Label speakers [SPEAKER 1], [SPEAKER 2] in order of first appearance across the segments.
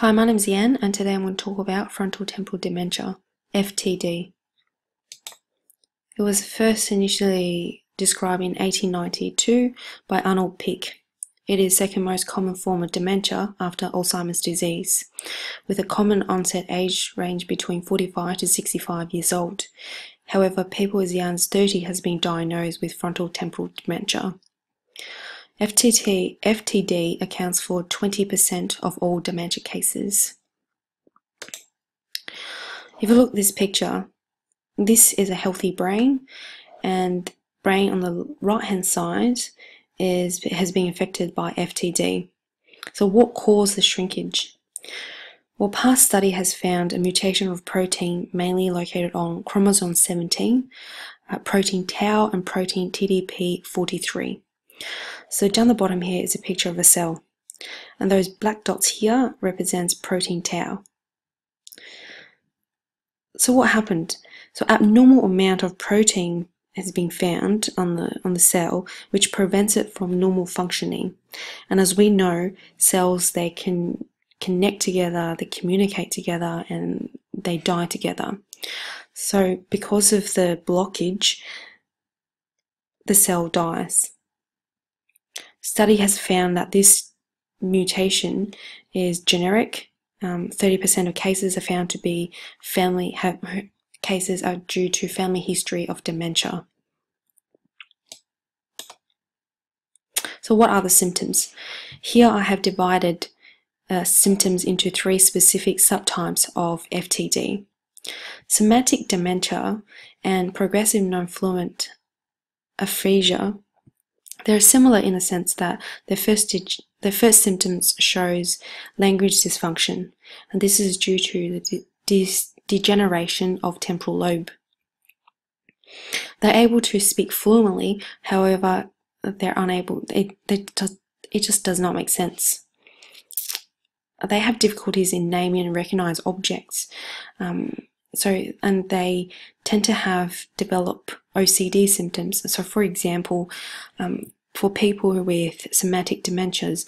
[SPEAKER 1] Hi, my name's Yan, and today I'm going to talk about frontotemporal dementia, FTD. It was first initially described in 1892 by Arnold Pick. It is the second most common form of dementia after Alzheimer's disease, with a common onset age range between 45 to 65 years old. However, people as young as 30 has been diagnosed with frontotemporal dementia. FTD accounts for 20% of all dementia cases. If you look at this picture, this is a healthy brain, and brain on the right hand side has been affected by FTD. So what caused the shrinkage? Well, past study has found a mutation of protein mainly located on chromosome 17, protein tau and protein TDP43. So down the bottom here is a picture of a cell, and those black dots here represents protein tau. So what happened? So abnormal amount of protein has been found on the cell, which prevents it from normal functioning. And as we know, cells, they can connect together, they communicate together, and they die together. So because of the blockage, the cell dies. Study has found that this mutation is generic. 30% of cases are found to be cases are due to family history of dementia. So what are the symptoms? Here I have divided symptoms into 3 specific subtypes of FTD. Somatic dementia and progressive non-fluent aphasia, they're similar in the sense that their first symptoms shows language dysfunction, and this is due to the degeneration of temporal lobe. They're able to speak fluently, however, they're unable. It just does not make sense. They have difficulties in naming and recognize objects. And they tend to develop OCD symptoms. So, for example, for people with somatic dementias,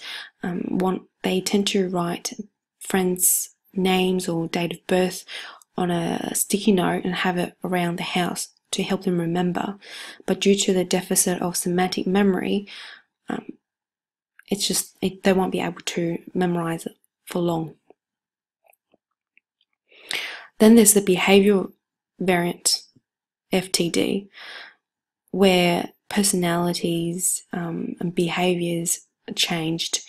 [SPEAKER 1] they tend to write friends' names or date of birth on a sticky note and have it around the house to help them remember. But due to the deficit of somatic memory, they won't be able to memorize it for long. Then there's the behavioural variant FTD, where personalities and behaviours are changed.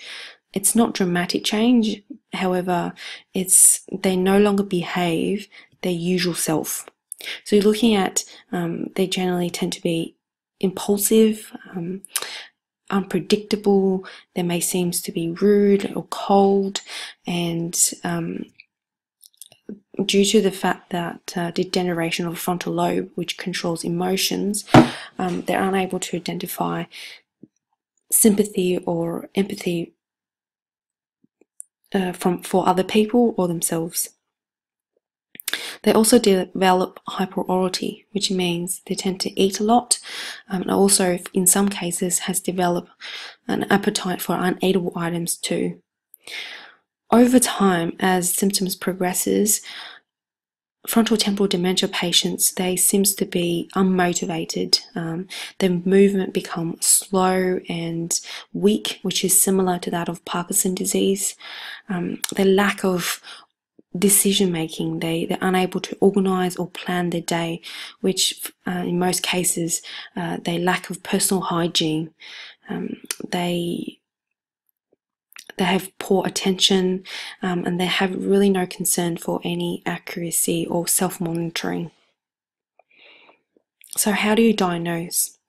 [SPEAKER 1] It's not dramatic change, however, they no longer behave their usual self. So you're looking at, they generally tend to be impulsive, unpredictable, they may seem to be rude or cold, and due to the fact that degeneration of the frontal lobe, which controls emotions, they're unable to identify sympathy or empathy for other people or themselves. They also develop hyperorality, which means they tend to eat a lot, and also in some cases has developed an appetite for uneatable items too. Over time, as symptoms progresses, frontotemporal dementia patients, they seems to be unmotivated. Their movement becomes slow and weak, which is similar to that of Parkinson's disease. Their lack of decision making, they're unable to organize or plan their day, which in most cases they lack of personal hygiene. They have poor attention, and they have really no concern for any accuracy or self-monitoring. So how do you diagnose?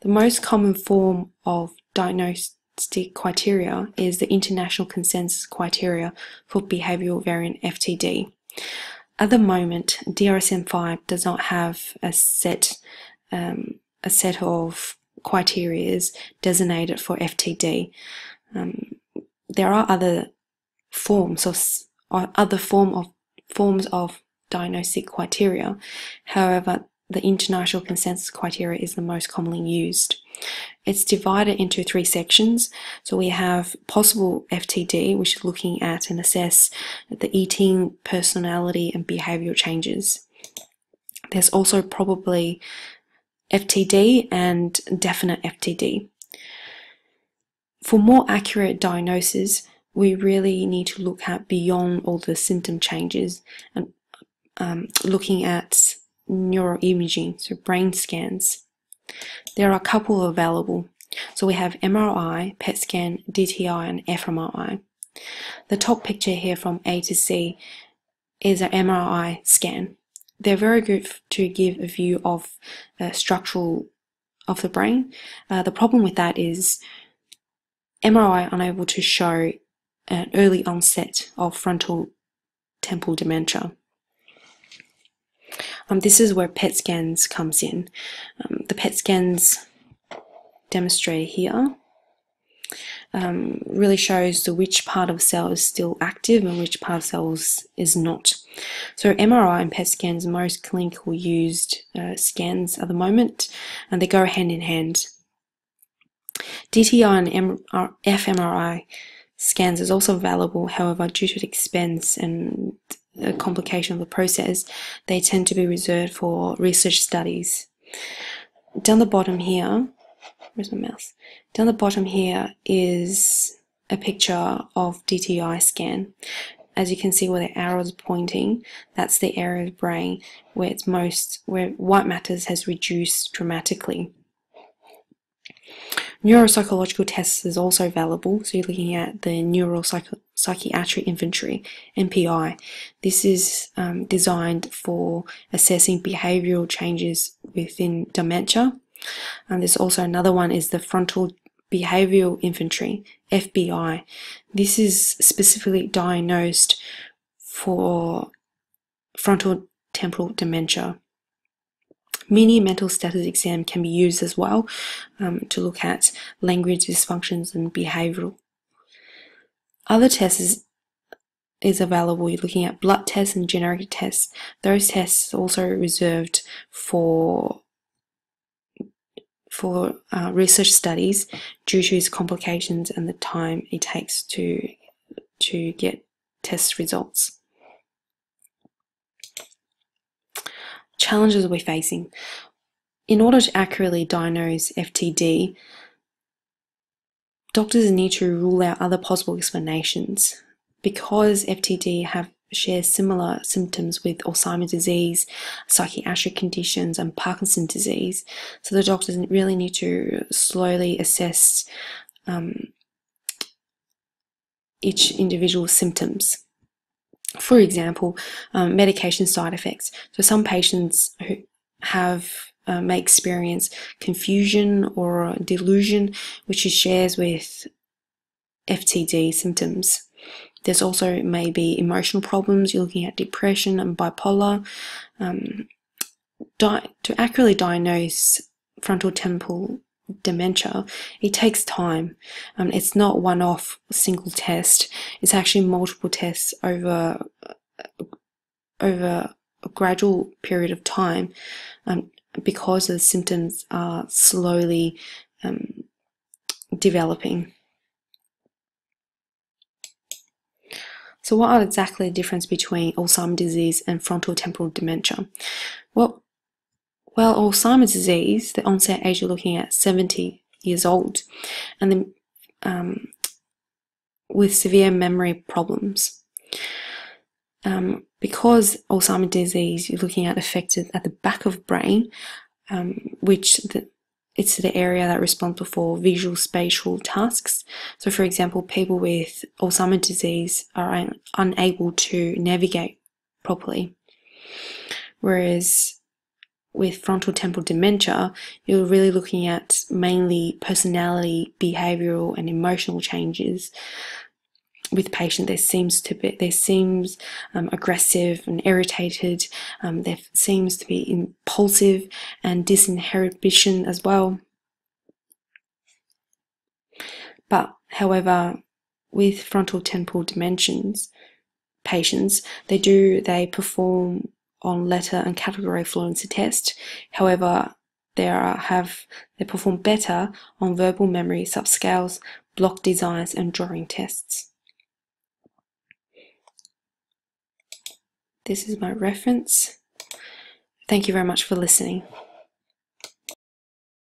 [SPEAKER 1] The most common form of diagnostic criteria is the International Consensus Criteria for Behavioural Variant FTD. At the moment, DSM-5 does not have a set of criteria designated for FTD. There are other forms of diagnostic criteria. However, the international consensus criteria is the most commonly used. It's divided into 3 sections. So we have possible FTD, which is looking at and assess the eating, personality, and behavioral changes. There's also probably FTD and definite FTD. For more accurate diagnosis, we really need to look at beyond all the symptom changes and looking at neuroimaging, so brain scans. There are a couple available. So we have MRI, PET scan, DTI, and fMRI. The top picture here from A to C is an MRI scan. They're very good to give a view of structural of the brain. The problem with that is MRI unable to show an early onset of frontotemporal dementia. This is where PET scans comes in. The PET scans demonstrated here really shows which part of the cell is still active and which part of the cells is not. So MRI and PET scans are most clinically used scans at the moment, and they go hand in hand. DTI and fMRI scans is also available, however, due to the expense and the complication of the process, they tend to be reserved for research studies. Down the bottom here, where's my mouse? Down the bottom here is a picture of DTI scan. As you can see where the arrow is pointing, that's the area of the brain where where white matter has reduced dramatically. Neuropsychological tests is also available, so you're looking at the neuropsychiatric inventory, NPI. This is designed for assessing behavioral changes within dementia. And there's also another one is the frontal behavioral inventory, FBI. This is specifically diagnosed for frontotemporal dementia. Mini mental status exam can be used as well to look at language dysfunctions and behavioral. Other tests is available. You're looking at blood tests and generic tests. Those tests are also reserved for research studies due to its complications and the time it takes to get test results. Challenges we're facing. In order to accurately diagnose FTD, doctors need to rule out other possible explanations. Because FTD shares similar symptoms with Alzheimer's disease, psychiatric conditions, and Parkinson's disease, so the doctors really need to slowly assess each individual's symptoms. For example, medication side effects. So some patients who may experience confusion or delusion, which is shares with FTD symptoms. There's also maybe emotional problems. You're looking at depression and bipolar. To accurately diagnose frontotemporal dementia, it takes time. It's not one-off single test. It's actually multiple tests over a gradual period of time, because the symptoms are slowly developing. So what are exactly the difference between Alzheimer's disease and frontotemporal dementia? Well, Alzheimer's disease, the onset age you're looking at 70 years old, and then with severe memory problems. Because Alzheimer's disease, you're looking at affected at the back of the brain, it's the area that responsible for visual spatial tasks. So for example, people with Alzheimer's disease are unable to navigate properly. Whereas with frontotemporal dementia, you're really looking at mainly personality, behavioral, and emotional changes. With patient, there seems aggressive and irritated. There seems to be impulsive and disinhibition as well. But however, with frontotemporal dementia patients, they perform on letter and category fluency test. However, they perform better on verbal memory, subscales, block designs, and drawing tests. This is my reference. Thank you very much for listening.